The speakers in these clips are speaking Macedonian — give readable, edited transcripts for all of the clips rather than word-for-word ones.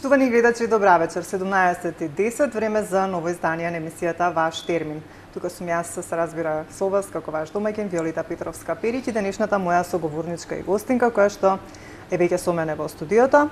Почитувани гледачи, добра вечер. 17:10, време за ново издание на емисијата Ваш термин. Тука сум јас, се разбира, со вас, како ваш домаќин, Виолета Петровска-Перич и денешната моја соговорничка и гостинка, која што е веќе со мене во студиото.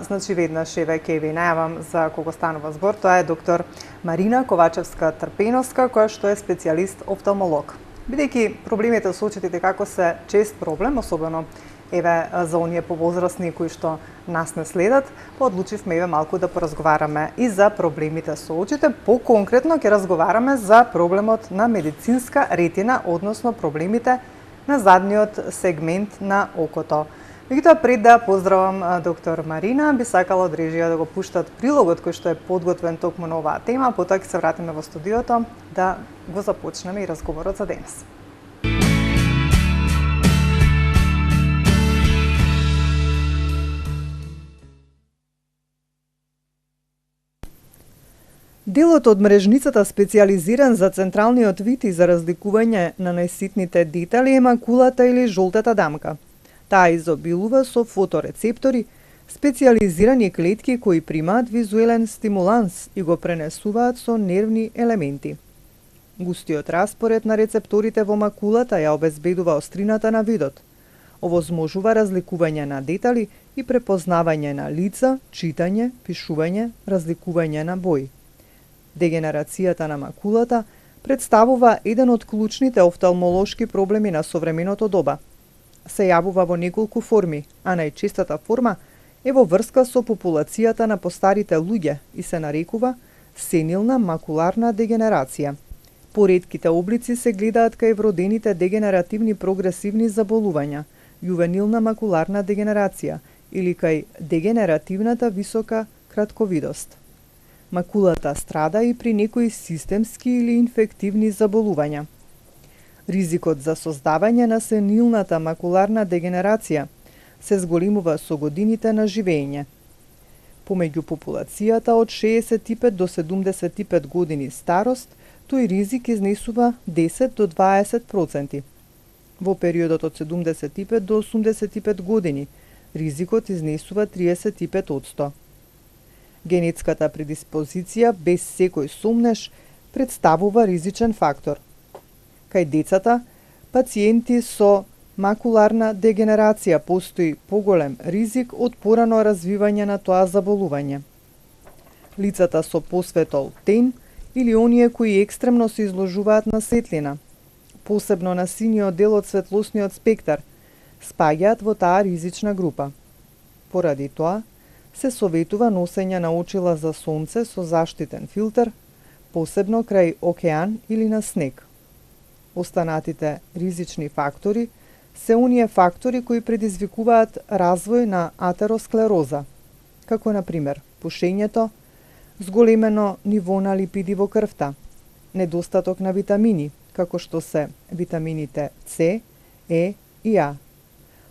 Значи, веднаш еве ќе ви најавам за кого станува збор. Тоа е доктор Марина Ковачевска-Трпеновска, која што е специјалист офталмолог. Бидејќи проблемите со очите како се чест проблем, особено еве за оние повозрастни кои што нас не следат, одлучивме еве малку да поразговараме и за проблемите со очите. По-конкретно ќе разговараме за проблемот на медицинска ретина, односно проблемите на задниот сегмент на окото. Меѓутоа, пред да поздравам доктор Марина, би сакала од режија да го пуштат прилогот кој што е подготвен токму на оваа тема, потоа ќе се вратиме во студиото да го започнеме и разговорот за денес. Делот од мрежницата специјализиран за централниот вид и за разликување на најситните детали е макулата или жолтата дамка. Таа изобилува со фоторецептори, специјализирани клетки кои примаат визуелен стимуланс и го пренесуваат со нервни елементи. Густиот распоред на рецепторите во макулата ја обезбедува острината на видот. Овозможува разликување на детали и препознавање на лица, читање, пишување, разликување на бои. Дегенерацијата на макулата представува еден од клучните офталмолошки проблеми на современото доба. Се јавува во неколку форми, а најчестата форма е во врска со популацијата на постарите луѓе и се нарекува сенилна макуларна дегенерација. Поредките облици се гледаат кај вродените дегенеративни прогресивни заболувања, јувенилна макуларна дегенерација или кај дегенеративната висока кратковидост. Макулата страда и при некои системски или инфективни заболувања. Ризикот за создавање на сенилната макуларна дегенерација се зголемува со годините на живење. Помеѓу популацијата од 65 до 75 години старост, тој ризик изнесува 10 до 20%. Во периодот од 75 до 85 години, ризикот изнесува 35%. Генетската предиспозиција без секој сомнеш представува ризичен фактор. Кај децата, пациенти со макуларна дегенерација постои поголем ризик од порано развивање на тоа заболување. Лицата со посветол тен или оние кои екстремно се изложуваат на светлина, посебно на синиот дел од светлосниот спектар, спаѓаат во таа ризична група. Поради тоа, се советува носење на очила за сонце со заштитен филтер, посебно крај океан или на снег. Останатите ризични фактори се оние фактори кои предизвикуваат развој на атеросклероза, како на пример пушењето, зголемено ниво на липиди во крвта, недостаток на витамини, како што се витамините С, Е и А.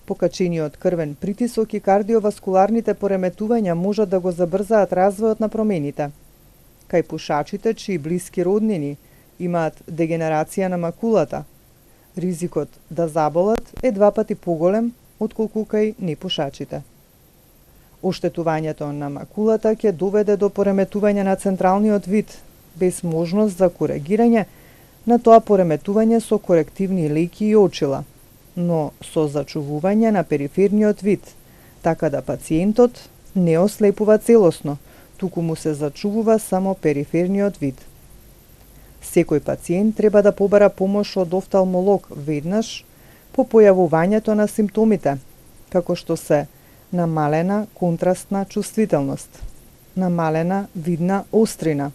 Покачениот крвен притисок и кардиоваскуларните пореметувања можат да го забрзаат развојот на промените. Кај пушачите чии блиски роднини имаат дегенерација на макулата, ризикот да заболат е 2 пати поголем отколку кај непушачите. Оштетувањето на макулата ќе доведе до пореметување на централниот вид, без можност за коригирање на тоа пореметување со корективни леки и очила, но со зачувување на периферниот вид, така да пациентот не ослепува целосно, туку му се зачувува само периферниот вид. Секој пациент треба да побара помош од офталмолог веднаш по појавувањето на симптомите, како што се намалена контрастна чувствителност, намалена видна острина,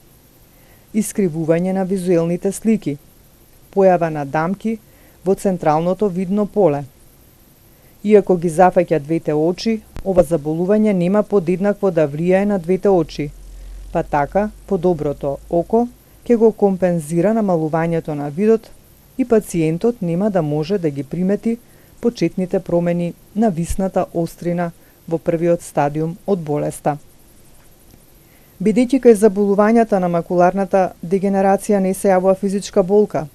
искривување на визуелните слики, појава на дамки во централното видно поле. Иако ги зафаќа двете очи, ова заболување нема подеднакво да влијае на двете очи, па така по доброто око ќе го компензира намалувањето на видот и пациентот нема да може да ги примети почетните промени на висната острина во првиот стадиум од болеста. Бидејќи кај заболувањата на макуларната дегенерација не се јавува физичка болка,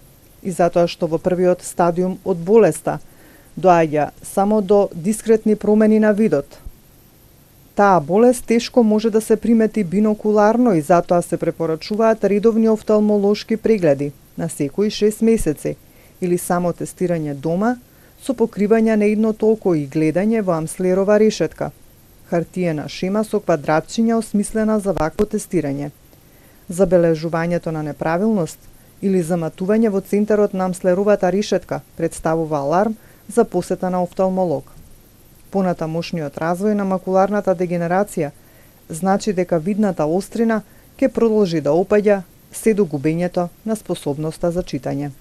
и затоа што во првиот стадиум од болеста доаѓа само до дискретни промени на видот, Таа болест тешко може да се примети бинокуларно и затоа се препорачуваат редовни офталмолошки прегледи на секои 6 месеци или само тестирање дома со покривање на едното око и гледање во амслерова решетка. Хартиена шема со квадратчиња осмислена за вакво тестирање. Забележувањето на неправилност или заматување во центарот на амслеровата решетка представува аларм за посета на офталмолог. Понатамошниот развој на макуларната дегенерација значи дека видната острина ќе продолжи да опаѓа се до губењето на способноста за читање.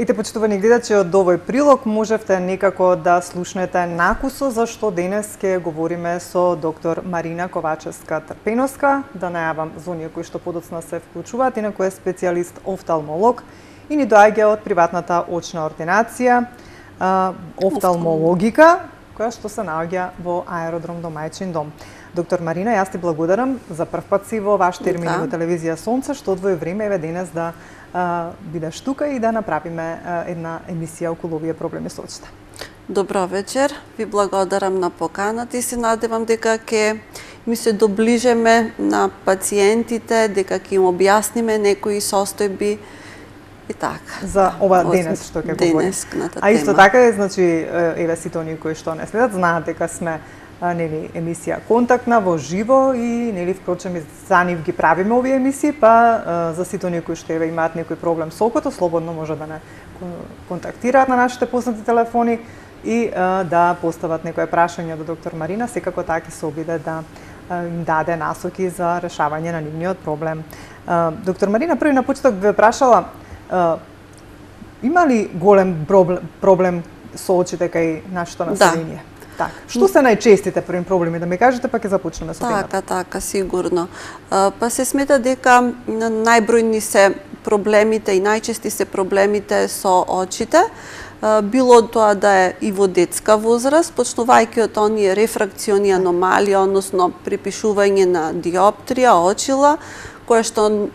Ете, почитувани гледачи, од овој прилог можевте некако да слушнете накусо зашто денес ќе говориме со доктор Марина Ковачевска-Трпеновска, да најавам за оние кои што подоцна се вклучуваат, инаку е специјалист офталмолог и ни доаѓа од приватната очна ординација офталмологика, која што се наоѓа во аеродром Домајчин дом. Доктор Марина, јас ти благодарам за прв пат си во ваш термин во телевизија Сонце, што одвои време еве денес да бидеш тука и да направиме една емисија околу овие проблеми со очите. Добро вечер, ви благодарам на поканата и се надевам дека ќе ми се доближеме на пациентите, дека ќе им објасниме некои состојби и така. За ова денес што ќе говориме. А исто така е, значи, еве сите оние кои што не следат, знаат дека сме нели емисија контактна во живо и нели впрочем за нив ги правиме овие емисии, па за сите оние кои што еве имаат некој проблем со окото, слободно може да не контактираат на нашите познати телефони и да постават некое прашање до доктор Марина, секако таа ќе се обиде да им даде насоки за решавање на нивниот проблем. Доктор Марина, први на почеток ве прашала, има ли голем проблем со очите кај нашето население? Так. Што се најчестите први проблеми, да ми кажете, па ќе започнеме со темата. Така, сигурно. Па се смета дека најбројни се проблемите и најчести се проблемите со очите, било тоа да е и во детска возраст, почнувајќи од оние рефракциони аномалии, односно припишување на диоптрија, очила, кое што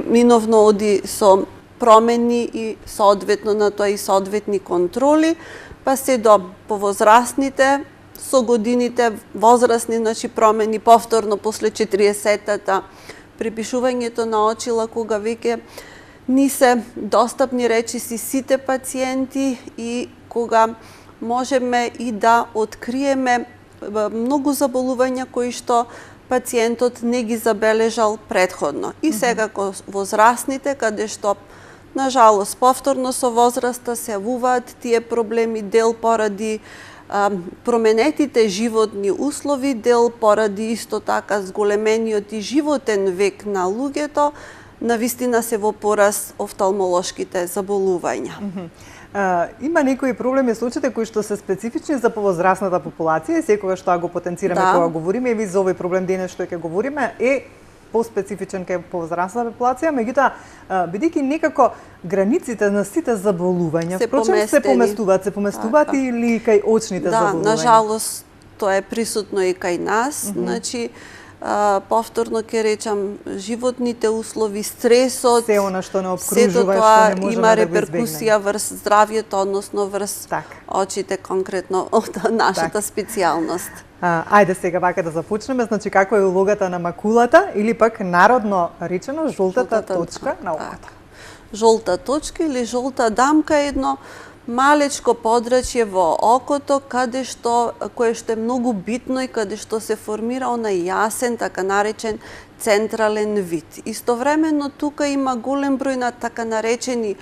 миновно оди со промени и соодветно на тоа и соодветни контроли, па се до повозрастните, со годините возрастни, значи промени повторно после 40-тата, припишувањето на очила кога веќе ни се достапни речиси сите пациенти и кога можеме и да откриеме многу заболувања кои што пациентот не ги забележал предходно. И секако возрастните, каде што на жалост повторно со возраста се јавуваат тие проблеми, дел поради променетите животни услови, дел поради исто така зголемениот и животен век на луѓето, навистина се во пораз офталмолошките заболувања. Има некои проблеми со очите кои што се специфични за повозрастната популација и секогаш тоа го потенцираме кога говориме и за овој проблем денес што ќе говориме е поспецифичен кај повозрастната популација, меѓутоа бидејќи некако границите на сите заболувања се поместуваат или кај очните заболувања. Да, на жалост тоа е присутно и кај нас, значи повторно ќе речам животните услови, стресот, се она што не обкружува, сето тоа што не можеме има да го реперкусија врз здравјето, односно врз очите конкретно од нашата специјалност. Ајде сега вака да започнеме, значи каква е улогата на макулата или пак народно речено жолтата точка на окото. Жолта точка или жолта дамка е едно малечко подрачје во окото кое што е многу битно и каде што се формира онај јасен, така наречен централен вид. Истовремено тука има голем број на така наречени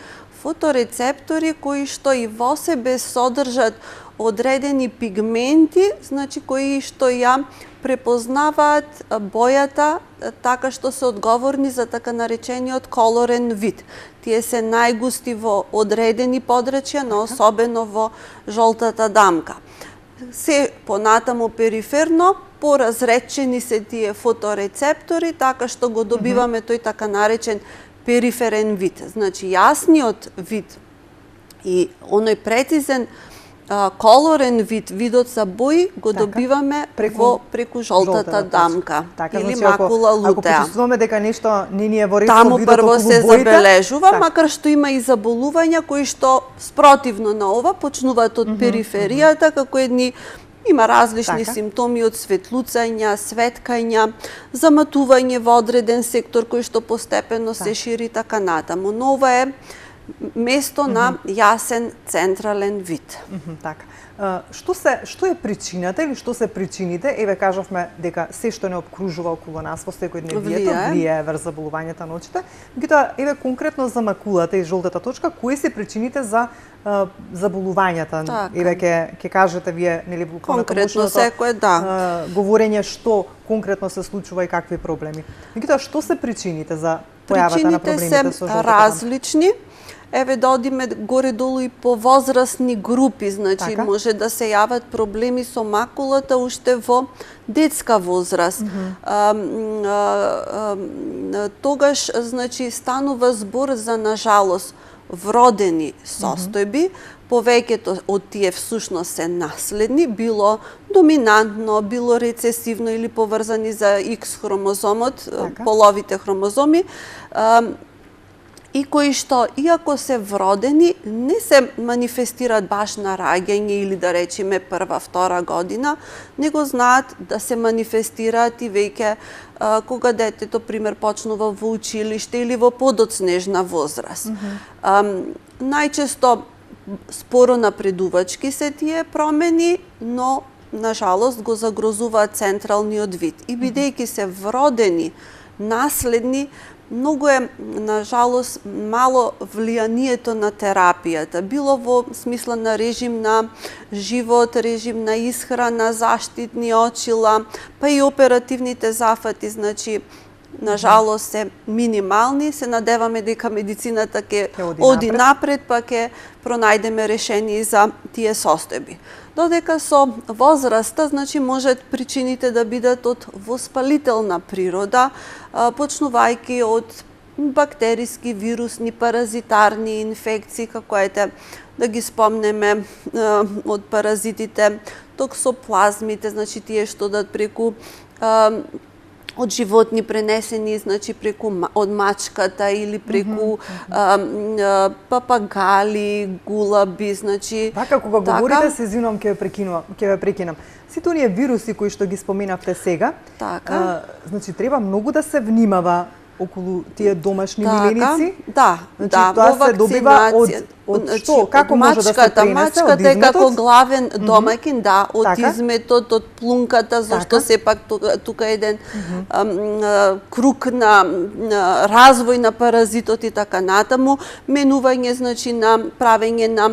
фоторецептори кои што и во себе содржат одредени пигменти, значи кои што ја препознаваат бојата така што се одговорни за така наречениот колорен вид. Тие се најгусти во одредени подрачја, но особено во жолтата дамка. Се понатаму периферно, поразречени се тие фоторецептори, така што го добиваме тој така наречен периферен вид. Значи, јасниот вид и оној прецизен колорен вид, видот за бои го добиваме преку жолтата дамка или макула лутеа. Ако почувствуваме дека нешто не ни е во ред со таму видот прво околу се боите, забележува, макар што има и заболувања кои што спротивно на ова почнуваат од периферијата, како едни има различни симптоми од светлуцања, светкања, заматување во одреден сектор кој што постепено се шири така натаму. Но ова е место на јасен централен вид. Така. Што е причината или што се причините? Еве кажавме дека се што не обкружува околу нас во секојдневието влијае врз заболувањата на очите. Меѓутоа, еве конкретно за макулата и жолтата точка, кои се причините за заболувањата? Така. Еве ќе кажете вие, нели, конкретно секој, говорење што конкретно се случува и какви проблеми. Меѓутоа, што се причините за појавата на проблемите со жолтата? Причините се различни. Еве да одиме горе-долу и по возрастни групи, значи може да се јават проблеми со макулата уште во детска возраст. Тогаш, значи, станува збор за, нажалост, вродени состојби. Повеќето од тие всушност се наследни, било доминантно, било рецесивно или поврзани за X хромозомот, половите хромозоми, и кои што, иако се вродени, не се манифестираат баш на раѓање или да речеме прва, втора година, него знаат да се манифестираат и веќе кога детето, пример, почнува во училиште или во подоцнежна возраст. Најчесто споро напредувачки се тие промени, но нажалост го загрозуваат централниот вид. И бидејќи се вродени, наследни, многу е, нажалост, мало влијанието на терапијата. Било во смисла на режим на живот, режим на исхрана, заштитни очила, па и оперативните зафати, значи, нажалост се минимални. Се надеваме дека медицината ќе оди напред, па ќе пронајдеме решение за тие состојби. Додека со возраста, значи, можат причините да бидат од воспалителна природа, почнувајќи од бактериски, вирусни, паразитарни инфекции, како ете да ги спомнеме од паразитите, токсоплазмите, значи тие што дат преку од животни пренесени, значи преку од мачката или преку папагали, гулаби, значи така кога говорите, се извинувам, ќе ве прекинам. Сите оние вируси кои што ги споменавте сега, значи треба многу да се внимава околу тие домашни миленици. Значи, тоа се добива од што? Како може да се пренесе? Мачката е како главен домаќин, од изметот, од плунката, зашто сепак тука еден круг на развој на паразитот и така натаму, менување, значи, на правење на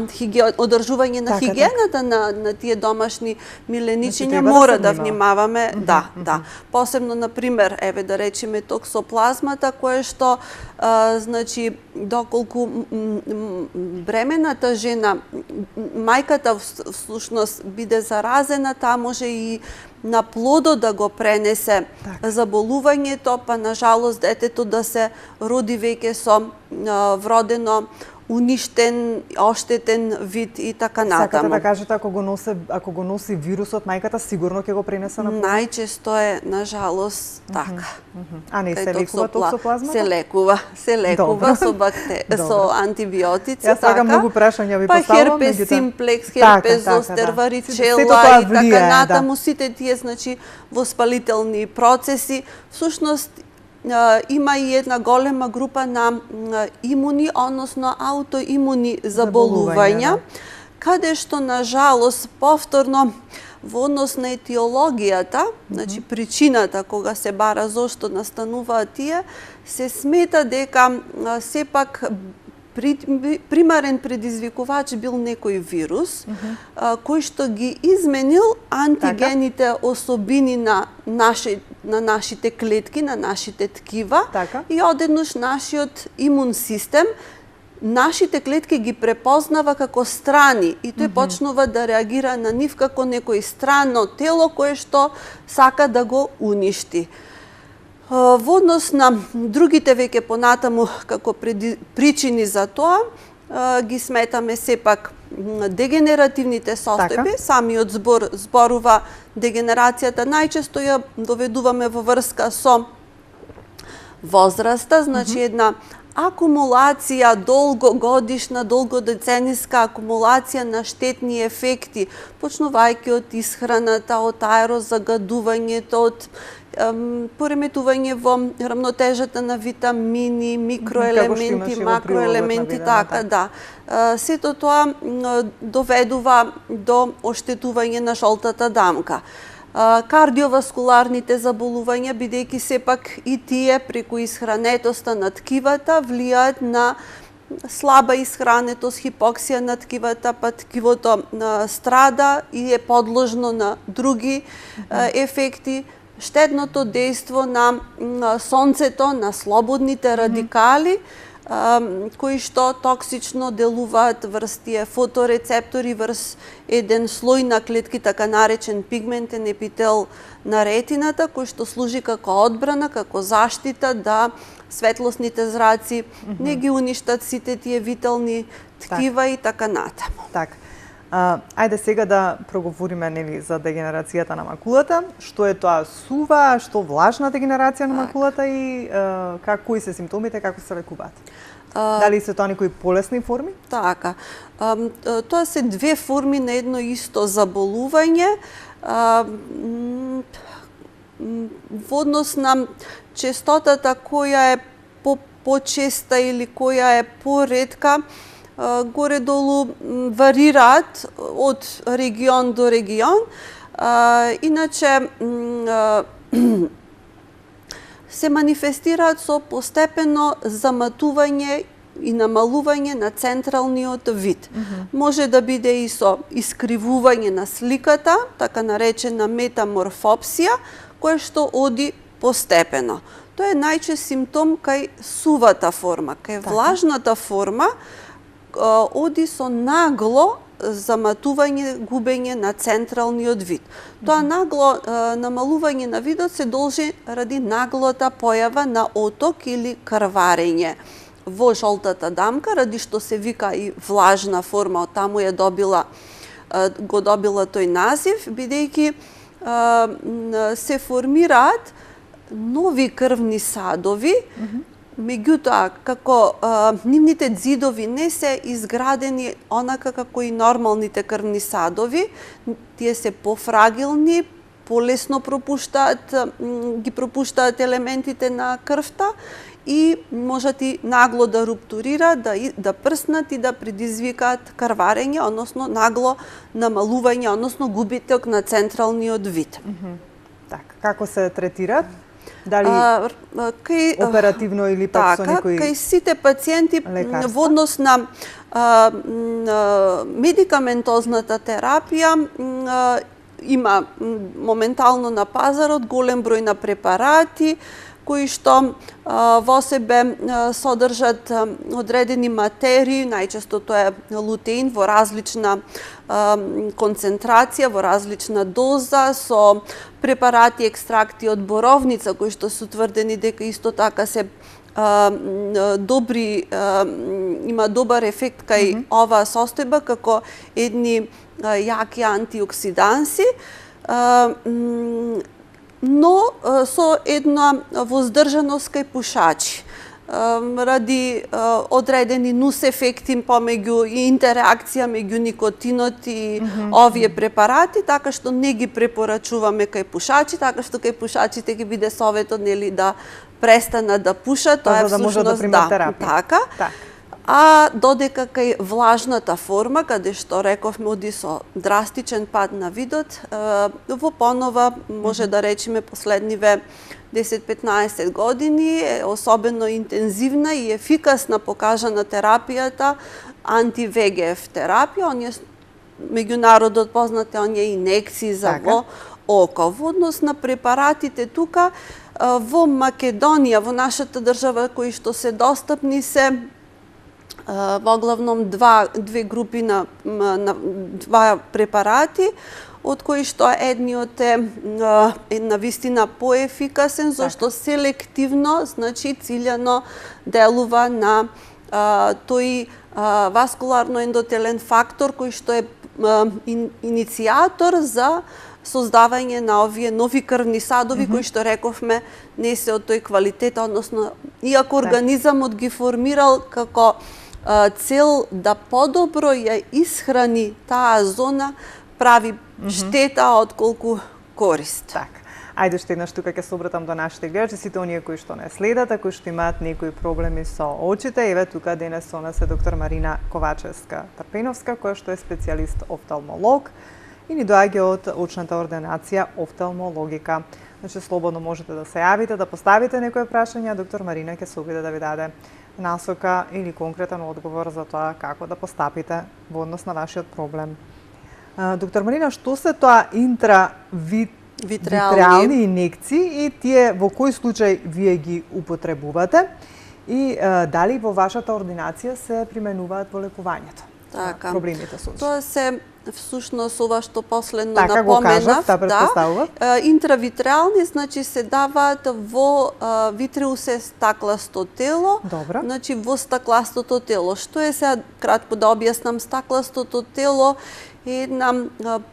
одржување на хигиената на тие домашни миленичиња, мора да внимаваме, Посебно, например, еве да речеме токсоплазмата, кое што, значи, доколку бремената жена, мајката всушност биде заразена, таа може и на плодот да го пренесе заболувањето, па нажалост детето да се роди веќе со вродено, уништен, оштетен вид и така натаму. Сакате да кажете, ако го носи вирусот, мајката сигурно ќе го пренесе на плодот? Најчесто е, нажалост, така. А не се лекува токсоплазмата? Се лекува со антибиотици, Јас сега многу прашања ви поставам. Па херпес симплекс, херпес зостер, варичела и така натаму, сите тие, значи, воспалителни процеси, всушност, има и една голема група на имуни, односно аутоимуни заболувања, каде што, нажалост, повторно, во однос на етиологијата, значи причината кога се бара зошто настануваат тие, се смета дека сепак примарен предизвикувач бил некој вирус, кој што ги изменил антигените особини на нашите клетки, на нашите ткива, и одеднаш нашиот имун систем нашите клетки ги препознава како страни и тој почнува да реагира на нив како некој странно тело кое што сака да го уништи. Во однос на другите веќе понатаму како причини за тоа, ги сметаме сепак дегенеративните состојби. Самиот збор зборува дегенерацијата, најчесто ја доведуваме во врска со возраста, значи една акумулација, долгогодишна, долгодецениска акумулација на штетни ефекти, почнувајќи од исхраната, од аерозагадувањето, од пореметување во рамнотежата на витамини, микроелементи, макроелементи, така, да. Сето тоа доведува до оштетување на жолтата дамка. Кардиоваскуларните заболувања, бидејќи сепак и тие преку исхранетоста на ткивата влијаат на слаба исхранетост, хипоксија на ткивата, па ткивото страда и е подложно на други ефекти. Штетното дејство на сонцето, на слободните радикали, кои што токсично делуваат врз тие фоторецептори, врз еден слој на клетки, така наречен пигментен епител на ретината, кој што служи како одбрана, како заштита да светлосните зраци не ги уништат сите тие витални ткива и така натаму. Така. Ајде сега да проговориме нели за дегенерацијата на макулата. Што е тоа сува, што влажна дегенерација на макулата и кои се симптомите, како се лекуваат? Дали се тоа некои полесни форми? Така. Тоа се две форми на едно исто заболување. Во однос на честотата која е почеста или која е поретка, горе-долу варираат од регион до регион. Иначе се манифестираат со постепено заматување и намалување на централниот вид. Може да биде и со искривување на сликата, така наречена метаморфопсија, која што оди постепено. Тоа е најчест симптом кај сувата форма. Кај влажната форма оди со нагло заматување, губење на централниот вид. Тоа нагло намалување на видот се должи ради наглата појава на оток или крварење во жолтата дамка, ради што се вика и влажна форма, од таму го добила тој назив, бидејќи се формираат нови крвни садови. Меѓутоа, како нивните ѕидови не се изградени онака како и нормалните крвни садови, тие се пофрагилни, полесно ги пропуштаат елементите на крвта и можат и нагло да руптурираат, да прснат и да предизвикаат крварење, односно нагло намалување, односно губиток на централниот вид. Така, како се третираат? Дали оперативно или пак со некои кај сите пациенти во однос на медикаментозната терапија има моментално на пазарот голем број на препарати кои што во себе содржат одредени материи, најчесто тоа е лутеин во различна концентрација, во различна доза, со препарати, екстракти од боровница, кои што се утврдени дека исто така се има добар ефект кај оваа состојба, како едни јаки антиоксиданси, но со една воздржаност кај пушачи, ради одредени нус ефекти помеѓу и интеракција меѓу никотинот и овие препарати, така што не ги препорачуваме кај пушачи, така што кај пушачите ќе биде советот нели да престанат да пушат, тоа е всушност така. А додека кај влажната форма, каде што рековме оди со драстичен пад на видот, во понова може да речеме последниве 10-15 години е особено интензивна и ефикасна покажана терапијата анти-ВГФ терапија, оние меѓународот познати оние инекции за во око. Во однос на препаратите тука во Македонија, во нашата држава кои што се достапни се во главном две групи на два препарати, од кои што едниот е навистина поефикасен, зашто селективно, значи циљано делува на тој васкуларно-ендотелен фактор кој што е иницијатор за создавање на овие нови крвни садови кои што рековме не се од тој квалитет, односно иако организамот ги формирал како цел да подобро ја исхрани таа зона, прави штета отколку корист. Така. Ајде уште еднаш тука ќе се обратам до нашите гледачи, сите оние кои што не следат, а кои што имаат некои проблеми со очите. Еве тука денес со нас е доктор Марина Ковачевска-Трпеновска, која што е специјалист офталмолог и ни доаѓа од очната ординација офталмологика. Значи слободно можете да се јавите, да поставите некои прашања, доктор Марина ќе се обиде да ви даде насока или конкретен одговор за тоа како да постапите во однос на вашиот проблем. Доктор Марина, што се тоа интравитреални инекции и тие во кој случај вие ги употребувате и дали во вашата ординација се применуваат во лекувањето? Така. Проблемите со очите. Тоа се всушност ова што последно така напоменав, интравитреални значи се даваат во витреусе стакласто тело, Добро. значи во стакластото тело. Што е сега кратко да објаснам, стакластото тело е една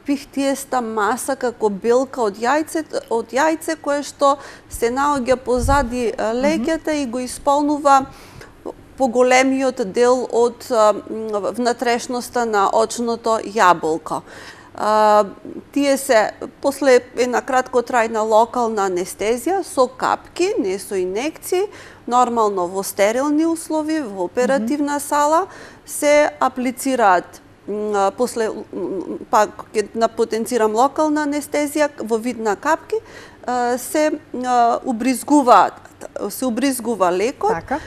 пихтиеста маса како белка од јајце кое што се наоѓа позади леќата и го исполнува поголемиот дел од внатрешноста на очното јаболко. Тие се после една краткотрајна локална анестезија со капки, не со инекции, нормално во стерилни услови, во оперативна сала, се аплицираат после, пак ќе напотенцирам локална анестезија во вид на капки, се убризгува лекот. Така.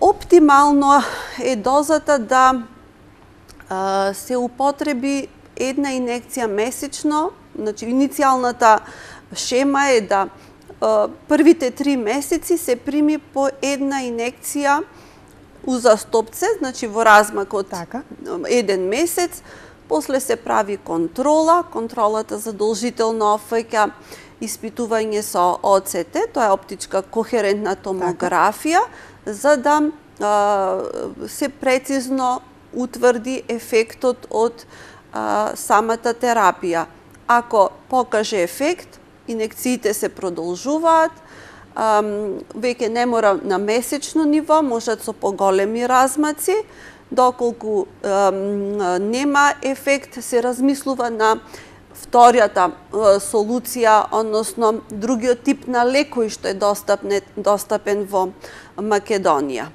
Оптимално е дозата да се употреби една инекција месечно, значи иницијалната шема е да првите 3 месеци се прими по една инекција узастопце, значи во размак од еден месец, после се прави контрола, контролата задолжително опфаќа испитување со ОЦТ, тоа е оптичка кохерентна томографија, за да се прецизно утврди ефектот од самата терапија. Ако покаже ефект, инекциите се продолжуваат, веќе не мора на месечно ниво, можат со поголеми размаци, доколку нема ефект, се размислува на вторијата солуција, односно другиот тип на лек кој што е достапен во Македонија.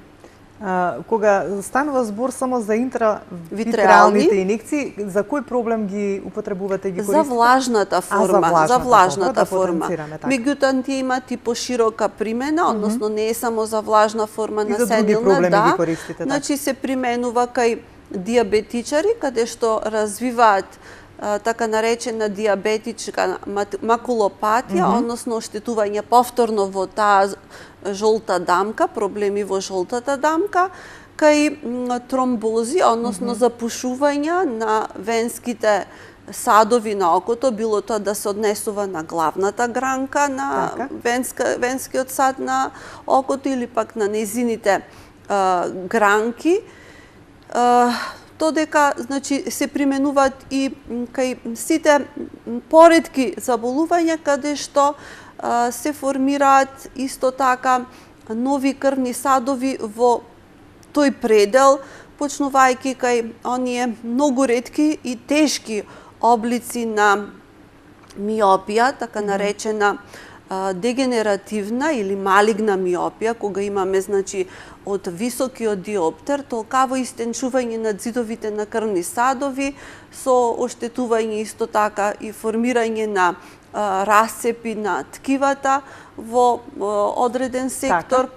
Кога станува збор само за интравитреалните инекции, за кој проблем ги употребувате, ги користите? За влажната форма, за влажната форма. Меѓутоа тие имаат и поширока примена, односно не е само за влажна форма на сенилна, и за други проблеми ги користите. Значи се применува кај диабетичари, каде што развиваат така наречена диабетичка макулопатија, односно оштетување повторно во таа жолта дамка, проблеми во жолтата дамка, кај тромбози, односно запушувања на венските садови на окото, било тоа да се однесува на главната гранка на венскиот сад на окото или пак на незините гранки, додека значи се применуваат и кај сите поретки заболувања каде што се формираат исто така нови крвни садови во тој предел, почнувајќи кај оние многу ретки и тешки облици на миопија, така наречена дегенеративна или малигна миопија, кога имаме значи од високиот диоптер, толкаво истенчување на ѕидовите на крвни садови, со оштетување исто така и формирање на расцепи на ткивата во одреден сектор,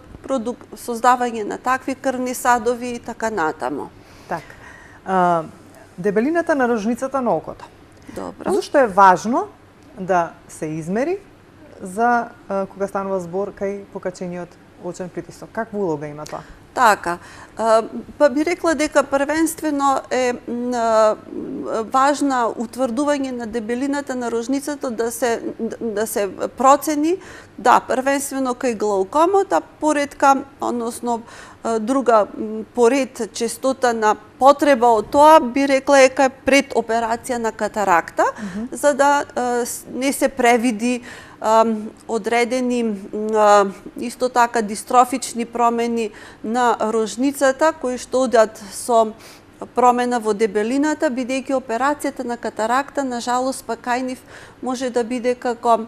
создавање на такви крвни садови и така натаму. Така. Дебелината на рожницата на окото. Добро. Зошто е важно да се измери за кога станува збор кај покачениот очен притисок? Каква улога има тоа? Така, па би рекла дека првенствено е важна утврдување на дебелината на рожницата да се процени, да, првенствено кај глаукомот, а поредка, односно друга поред честота на потреба од тоа, би рекла е кај пред операција на катаракта, за да не се превиди одредени исто така дистрофични промени на рожницата кои што одат со промена во дебелината, бидејќи операцијата на катаракта, на жалост, па кај нив може да биде како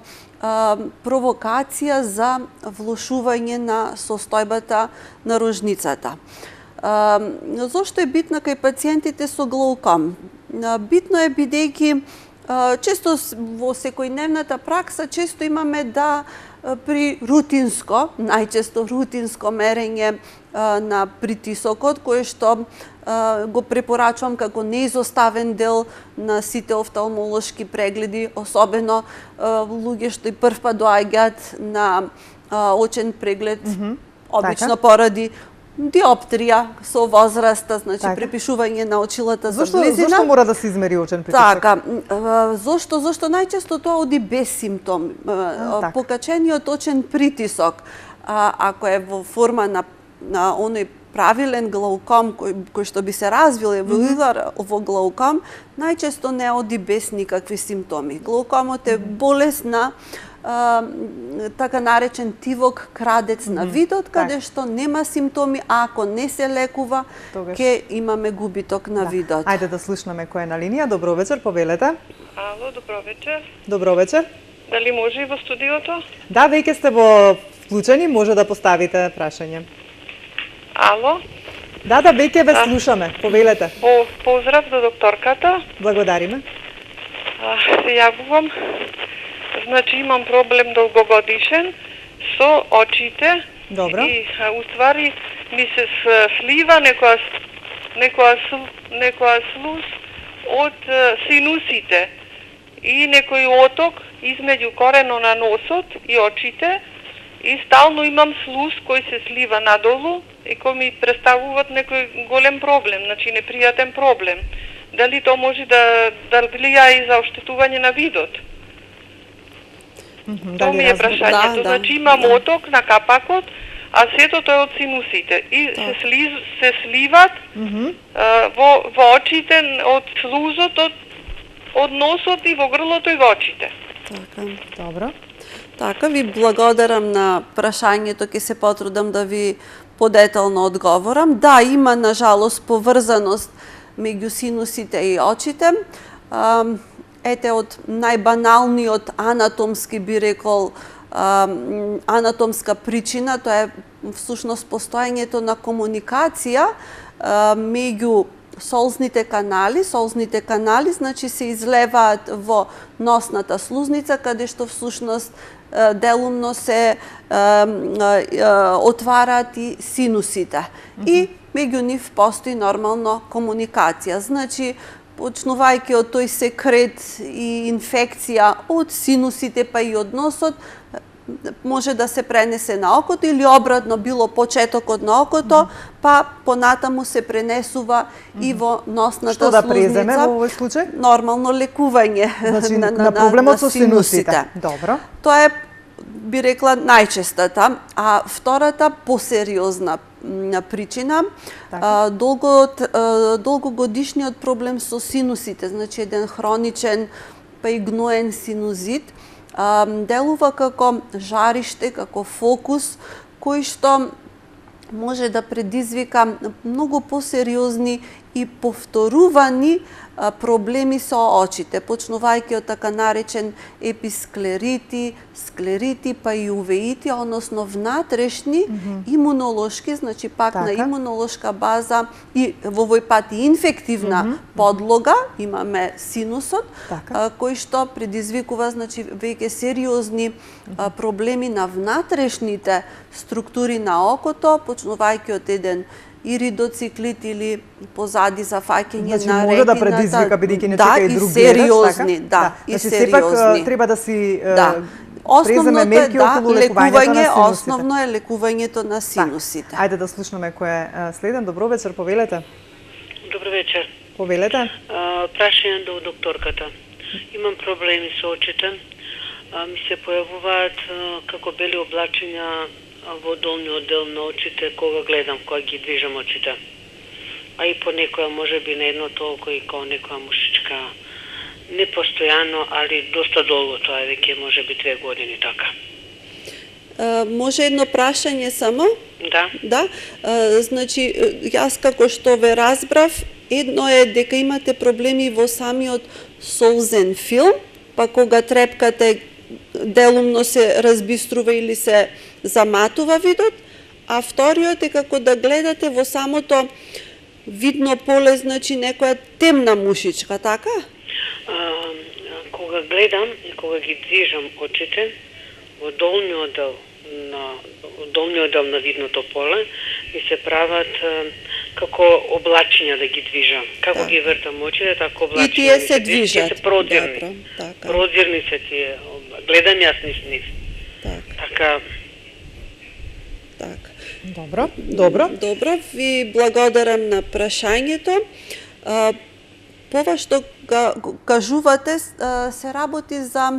провокација за влошување на состојбата на рожницата. Зошто е битна кај пациентите со глауком? Битно е бидејќи често во секојдневната пракса често имаме да при рутинско, најчесто рутинско мерење на притисокот, кој што го препорачувам како неизоставен дел на сите офталмолошки прегледи, особено луѓе што и првпат доаѓаат на очен преглед, обично поради диоптрија со возраста, значи препишување на очилата за близина. Зошто мора да се измери очен притисок? Така, зошто најчесто тоа оди без симптоми. Покачениот очен притисок, ако е во форма на оној правилен глауком кој што би се развил во глауком, најчесто не оди без никакви симптоми. Глаукомот е болест на така наречен тивок крадец на видот, каде што нема симптоми, а ако не се лекува, ќе имаме губиток на видот. Ајде да слушнаме кој е на линија. Добро вечер, повелете. Ало, добро вечер. Добро вечер. Дали може и во студиото? Да, веќе сте во вклучени, може да поставите прашање. Ало? Да, веќе ве слушаме. Повелете. Поздрав до докторката. Благодариме. Се јавувам. Значи имам проблем долгогодишен со очите. Добро. И уствари ми се слива некоја слуз од синусите и некој оток измеѓу корено на носот и очите, и стално имам слуз кој се слива надолу и кој ми представуваат некој голем проблем, значи непријатен проблем. Дали тоа може да влијае и за оштетување на видот? Тоа ми е прашањето. Значи имам оток на капакот, а сето тоа е од синусите и се сливат во очите од слузот, од носот и во грлото и во очите. Така. Добро. Така, ви благодарам на прашањето, ќе се потрудам да ви подетално одговорам. Да, има на жалост поврзаност меѓу синусите и очите. Ете, од најбаналниот анатомски би рекол анатомска причина, тоа е всушност постоењето на комуникација меѓу солзните канали, значи се излеваат во носната слузница, каде што всушност делумно се отвараат и синусите. И меѓу нив постои нормално комуникација. Значи, почнувајќи од тој секрет и инфекција од синусите па и од носот, може да се пренесе на окото или обратно, било почетокот на окото, па понатаму се пренесува и во носната слузница. Што да преземе во овој случај? Нормално лекување на проблемот со синусите. Добро. Тоа е, би рекла, најчестата, а втората посериозна причина, долгогодишниот проблем со синусите, значи еден хроничен па и гноен синузит, делува како жариште, како фокус, кој што може да предизвика многу посериозни и повторувани проблеми со очите, почнувајќи од така наречен еписклерити, склерити, па и увеити, односно внатрешни имунолошки, значи пак на имунолошка база и во овој пат и инфективна подлога, имаме синусот, кој што предизвикува, значи, веќе сериозни проблеми на внатрешните структури на окото, почнувајќи од еден иридоциклит или позади зафаќање на ретината. Може да предизвика, бидејќи не чека и друг сериозни, и сепак треба да си Основното е лекување, основно е лекувањето на синусите. Ајде да слушнаме кој е следен. Добро вечер, повелете. Добро вечер. Повелете. Прашање до докторката. Имам проблеми со очите. Ми се појавуваат како бели облачиња во долниот дел на очите кога гледам, кога ги движам очите. А и по некоја можеби на едното око и кога некоја мушичка. Не постојано, али доста долго, тоа е веќе можеби 2 години така. Може едно прашање само? Да. Да. Значи, јас како што ве разбрав, едно е дека имате проблеми во самиот солзен филм, па кога трепкате делумно се разбиструва или се заматува видот, а вториот е како да гледате во самото видно поле, значи некоја темна мушичка, така? Кога гледам и кога ги движам очите, во долниот дел на видното поле ми се прават како облачиња да ги движам. Како ги вртам очите, така облачиња. И тие се движат. Се продирни. Добро, така. Продирни се тие. Гледам јас нив. Така. Добро. Добро, ви благодарам на прашањето. Пова што кажувате, се работи за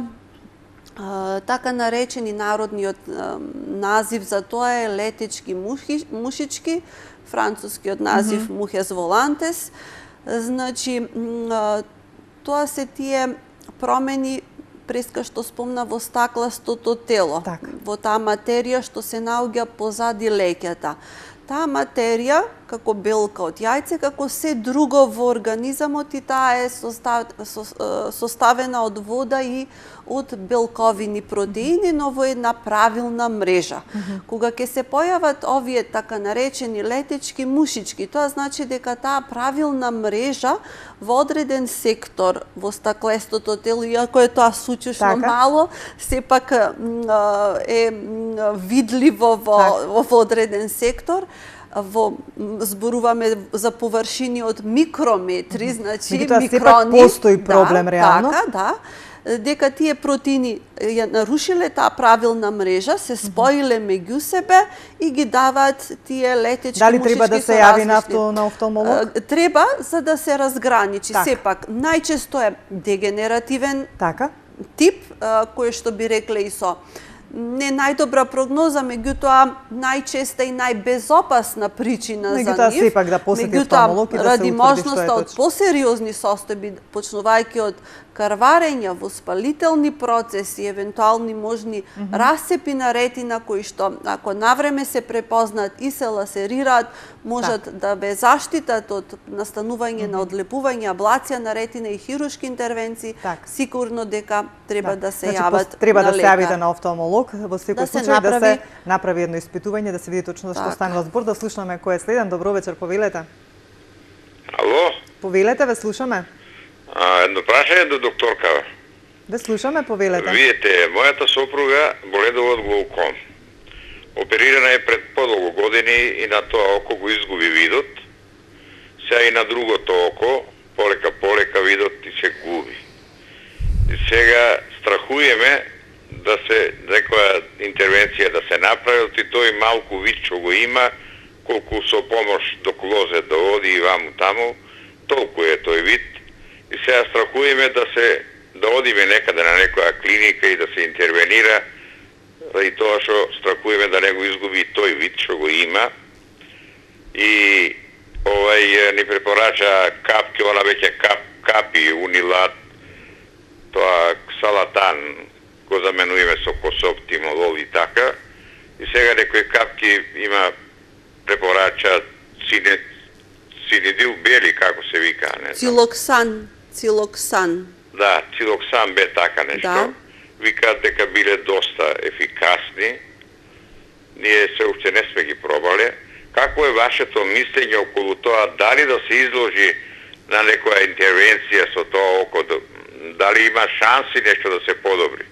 така наречени народниот назив за тоа е летечки мушички, францускиот назив мухес волантес. Значи, тоа се тие промени преска што спомна во стакластото тело, во таа материја што се наоѓа позади леќата. Таа материја, како белка од јајце, како се друго во организамот, и таа е составена од вода и од белковини, протеини, но во една правилна мрежа. Кога ќе се појават овие така наречени летечки мушички, тоа значи дека таа правилна мрежа во одреден сектор во стаклестото тело, иако е тоа сучешно мало, сепак е видливо во одреден сектор. Зборуваме за површини од микрометри, значи микрони. Сепак постои проблем реално. Така, да. Дека тие протеини ја нарушиле таа правилна мрежа, се споиле меѓу себе и ги даваат тие летечки Дали мушички. треба да се јави на офталмолог? Треба, за да се разграничи. Сепак, најчесто е дегенеративен тип, кој што би рекле и со не најдобра прогноза, меѓутоа најчеста и најбезопасна причина за нив. Сепак да посети офталмолог и да се ради утврди можноста што е од посериозни состојби, почнувајќи од карварења, воспалителни процеси, евентуални можни расцепи на ретина, кои што, ако навреме се препознаат и се ласерираат, можат да ве заштитат од настанување на одлепување, аблација на ретина и хируршки интервенции. Сигурно дека треба да се јават треба на да се лекар. јавите на офталмолог, во секој случај да се направи едно испитување, да се види точно што станува збор, да слушнаме кој е следен. Добро вечер, повелете. Ало? Повелете, ве слушаме. Едно прашање до докторка. Ве слушаме, повелете. Видите, мојата сопруга боледува од глауком. Оперирана е пред подолго години и на тоа око го изгуби видот. Сега и на другото око, полека видот и се губи. И сега страхуеме да се некоја интервенција да се направи, и тој малку вид што го има, колку со помош до клозет да оди и ваму таму, толку е тој вид. И сега страхуеме да одиме некаде на некоја клиника и да се интервенира, и тоа што страхуеме да не го изгуби тој вид што го има. И ни препорача капки, она веќе капи, унилат, тоа ксалатан, го заменуваме со косоптимолол и така. И сега некои капки има препорача цинидил бели, како се вика, не знам. Цилоксан. Да, цилоксан бе така нешто. Да. Викаат дека биле доста ефикасни. Ние се уште не сме ги пробале. Како е вашето мислење околу тоа, дали да се изложи на некоја интервенција со тоа око, дали има шанси нешто да се подобри?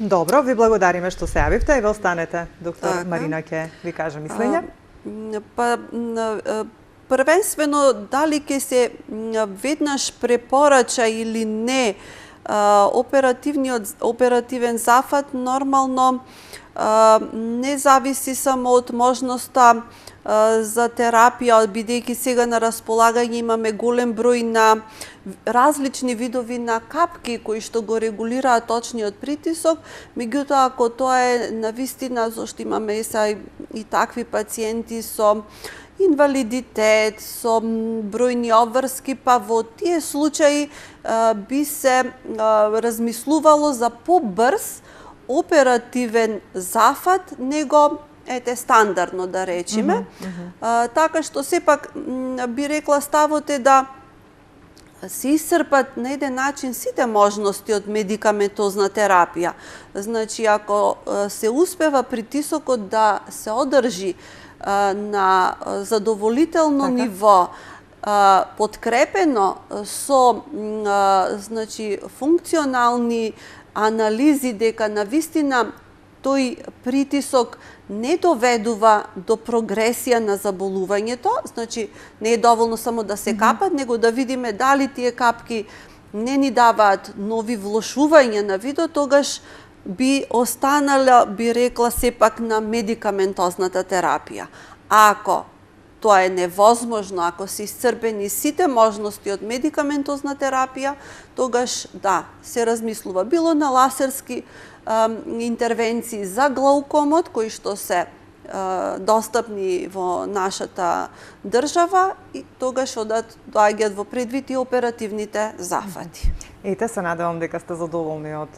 Добро, ви благодариме што се јавивте и ве останете. Доктор Марина ќе ви каже мислење. Првенствено, дали ќе се веднаш препорача или не оперативен зафат, нормално не зависи само од можноста за терапија, бидејќи сега на располагање имаме голем број на различни видови на капки кои што го регулираат точниот притисок, меѓутоа ако тоа е навистина, зашто имаме и такви пациенти со инвалидитет, со бројни обврски, па во тие случаи би се размислувало за побрз оперативен зафат него стандардно да речеме. Така што сепак би рекла ставот е да се исцрпат на еден начин сите можности од медикаментозна терапија. Значи, ако се успева притисокот да се одржи на задоволително ниво, подкрепено со значи функционални анализи дека навистина тој притисок не доведува до прогресија на заболувањето, значи не е доволно само да се капат, него да видиме дали тие капки не ни даваат нови влошувања на видот, тогаш би останала, би рекла, сепак на медикаментозната терапија. Ако тоа е невозможно, ако се исцрпени сите можности од медикаментозна терапија, тогаш да, се размислува било на ласерски интервенции за глаукомот, кои што се достапни во нашата држава, и тогаш доаѓаат во предвид и оперативните зафати. Ете, се надевам дека сте задоволни од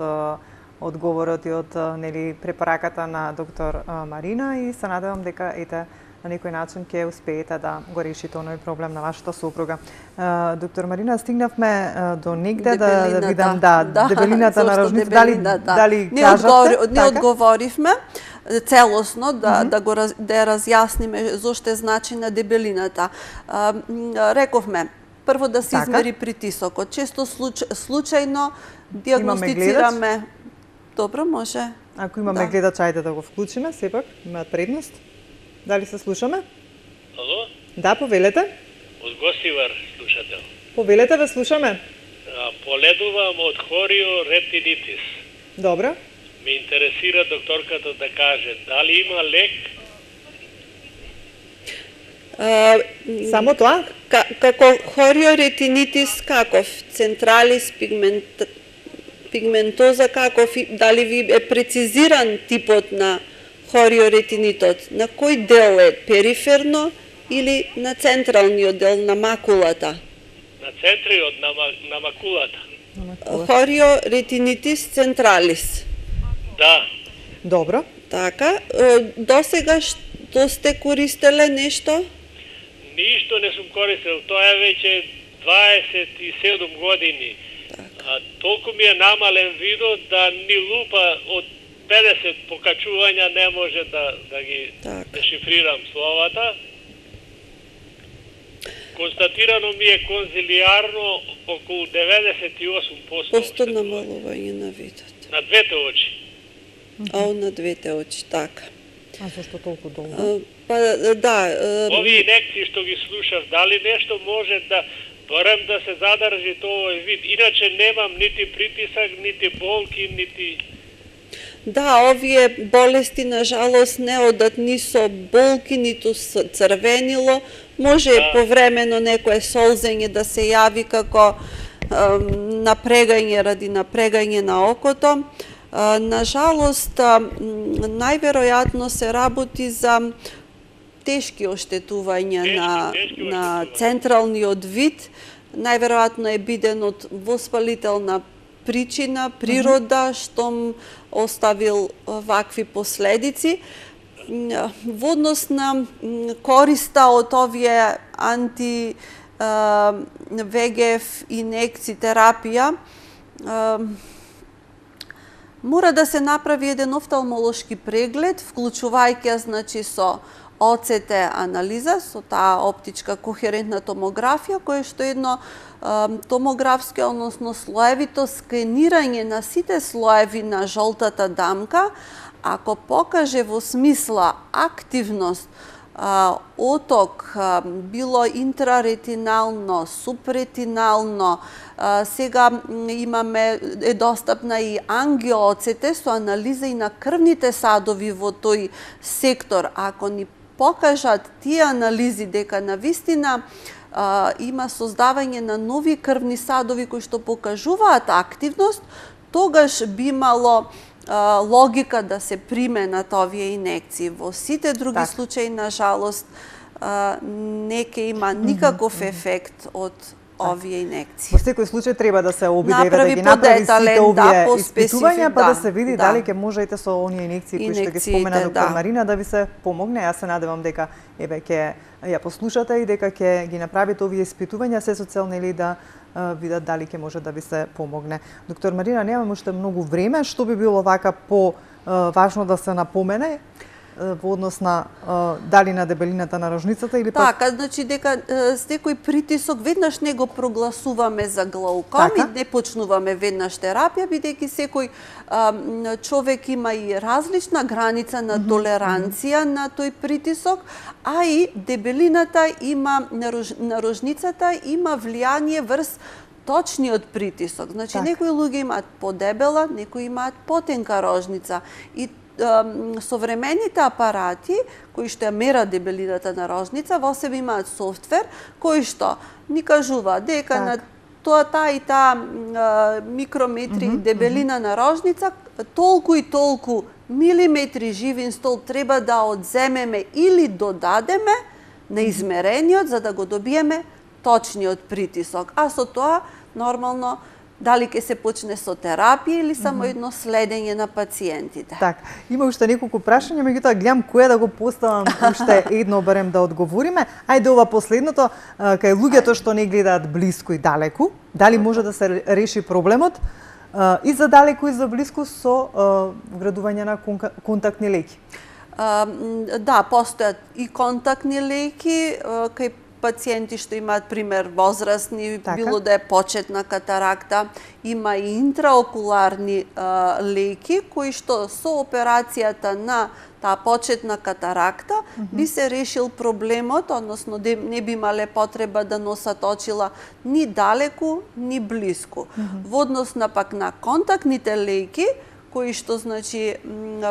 одговорот и од препораката на доктор Марина, и се надевам дека на некој начин ќе успеете да го решите оној проблем на вашата супруга. Доктор Марина, стигнавме до негде да видам дебелината на рожница, дали кажавте? Не одговоривме целосно да ја разјасниме зошто е значајна дебелината. Рековме, прво да се измери притисокот. Често случајно диагностицираме. Добро, може. Ако имаме гледач, ајде да го вклучиме, сепак имаат предност. Дали се слушаме? Ало? Да, повелете. Од Гостивар, слушател. Повелете, ве слушаме. Поледувам од хориоретинитис. Добро. Ме интересира докторката да каже дали има лек? Само тоа? Како хориоретинитис каков? Централис пигментоза каков? Дали ви е прецизиран типот на хориоретинитот? На кој дел е? Периферно или на централниот дел на макулата? На центриот на макулата. Хориоретинитис централис. Да. Добро. Така, досега што сте користеле нешто? Ништо не сум користел, тоа е веќе 27 години. Толку ми е намален видот да ни лупа од 50 покачувања не може да ги дешифрирам словата. Констатирано ми е конзилиарно околу 98% Посто намалување на видот. На двете очи. На двете очи, така. А зашто толку долго? Па да. Овие инекции што ги слушав, дали нешто може да барем да се задржи тој вид? Иначе немам нити притисак, нити болки, нити... Да, овие болести, на жалост, не одат ни со болки, ниту со црвенило. Може повремено некое солзење да се јави како напрегање ради напрегање на окото. На жалост, најверојатно се работи за тешки оштетувања на централниот вид. Најверојатно е биден од воспалителна причина, природа, што оставил вакви последици. Во однос на користа од овие анти-ВГФ инекции терапија, мора да се направи еден офталмолошки преглед, вклучувајќи значи со ОЦТ анализа, со таа оптичка кохерентна томографија, која што е едно томографско, односно слоевито скенирање на сите слоеви на жолтата дамка. Ако покаже во смисла активност, оток, било интраретинално, супретинално, сега имаме, е достапна и ангио-ОЦТ со анализа и на крвните садови во тој сектор. Ако ни покажат тие анализи дека навистина има создавање на нови крвни садови кои што покажуваат активност, тогаш би имало логика да се применат овие инекции. Во сите други случаи, на жалост, не ќе има никаков ефект од овие инекции. Во секој случај треба да се обиде да ги направи сите овие испитувања, па да се види дали ќе можете со оние инекции кои што ги спомена доктор Марина да ви се помогне. Јас се надевам дека ќе ја послушате и дека ќе ги направите овие испитувања се со цел нели да видат дали ќе може да ви се помогне. Доктор Марина, немаме уште многу време, што би било вака по важно да се напомене во однос на дали на дебелината на рожницата или пак... Така, значи дека секој притисок веднаш не го прогласуваме за глауком и не почнуваме веднаш терапија, бидејќи секој човек има и различна граница на толеранција на тој притисок, а и дебелината има на рожницата има влијание врз точниот притисок. Значи некои луѓе имаат подебела, некои имаат потенка рожница и современите апарати кои што ја мерат дебелината на рожница во себе имаат софтвер кој што ни кажува дека на таа и таа микрометри дебелина на рожница толку и толку милиметри живин стол треба да одземеме или додадеме на измерениот за да го добиеме точниот притисок. А со тоа нормално дали ќе се почне со терапија или само едно следење на пациентите. Така, има уште неколку прашања, меѓутоа гледам кое да го поставам уште едно барем да одговориме. Ајде ова последното, кај луѓето што не гледаат блиску и далеку, дали може да се реши проблемот и за далеку и за блиску со вградување на контактни леки? Да, постојат и контактни леки кај пациенти што имаат, пример, возрастни, било да е почетна катаракта, има и интраокуларни леки кои што со операцијата на таа почетна катаракта би се решил проблемот, односно не би имале потреба да носат очила ни далеку, ни блиску. Во однос на пак на контактните леки, кои што значи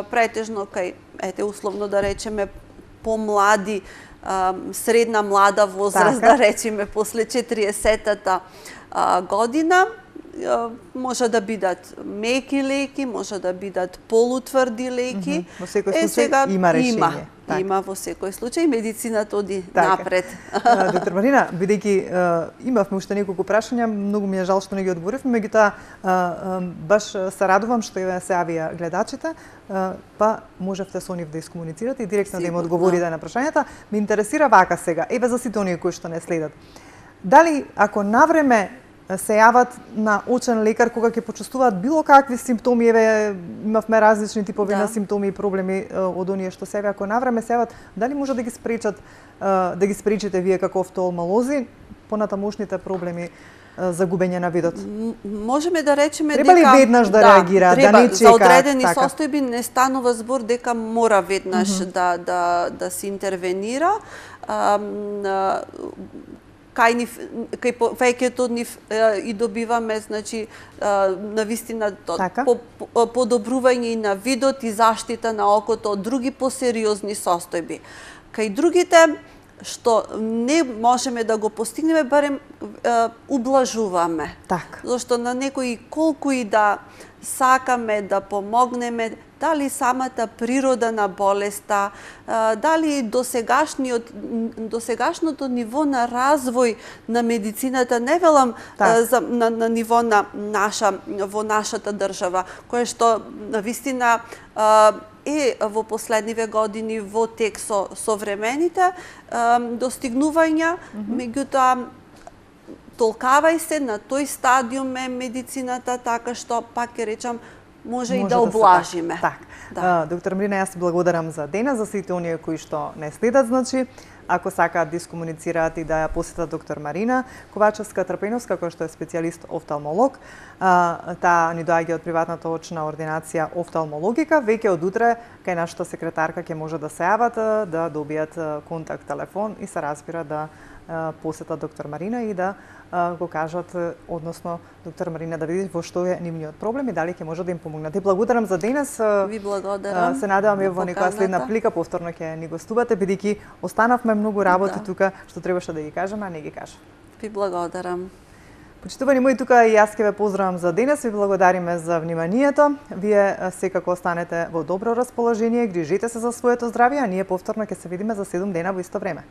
претежно кај, условно да речеме, помлади, средна млада возраст, да речеме, после 40-та година, може да бидат меки леки, може да бидат полутврди леки. Во секој случај има решение. Има во секој случај, медицината оди напред. Доктор Марина, бидејќи имавме уште неколку прашања, многу ми е жал што не ги одговоривме, меѓутоа баш се радувам што се јавија гледачите, па можевте со нив да искомуницирате и директно да им одговорите на прашањата. Ме интересира вака сега, еве за сите оние кои што не следат. Дали ако навреме се јават на очен лекар кога ќе почувствуваат било какви симптоми, еве имавме различни типови на симптоми и проблеми од оние што се ако навреме се јават, дали може да ги спречат, да ги спречите вие како офталмолози понатамошните проблеми за губење на видот? Можеме да речеме дека треба ли веднаш да реагира, да не чека? За одредени состојби не станува збор дека мора веднаш да се интервенира. Кај веќето од нив и добиваме, значи, навистина подобрување и на видот и заштита на окото од други посериозни состојби. Кај другите, што не можеме да го постигнеме, барем ублажуваме. Зашто на некои колку и да сакаме да помогнеме, дали самата природа на болеста, дали досегашното ниво на развој на медицината, не велам на ниво на во нашата држава, кое што навистина е во последниве години во тек со современите достигнувања, меѓутоа толкавај се на тој стадиум е медицината, така што пак ќе речам може и да облажиме. Доктор Марина, јас благодарам за денес, за сите оние кои што не следат, значи, ако сакаат да искомуницираат и да ја посетат доктор Марина Ковачевска-Трпеновска, која што е специјалист офталмолог. Таа ни доаѓа од приватната очна ординација офталмологика. Веќе од утре кај нашата секретарка ќе може да се јават, да добијат контакт телефон и се разбира да посета доктор Марина и да го кажат, односно доктор Марина да види во што е нивниот проблем и дали ќе може да им помогнете. Благодарам за денес. Ви благодарам. Се надевам во некоја следна прилика повторно ќе ни гостувате, бидејќи останавме многу работи тука што требаше да ги кажеме, а не ги кажа. Ви благодарам. Почитувани мои, тука и јас ќе ве поздравам за денес, ви благодариме за вниманието. Вие секако останете во добро расположение, грижете се за своето здравје, а ние повторно ќе се видиме за 7 дена во исто време.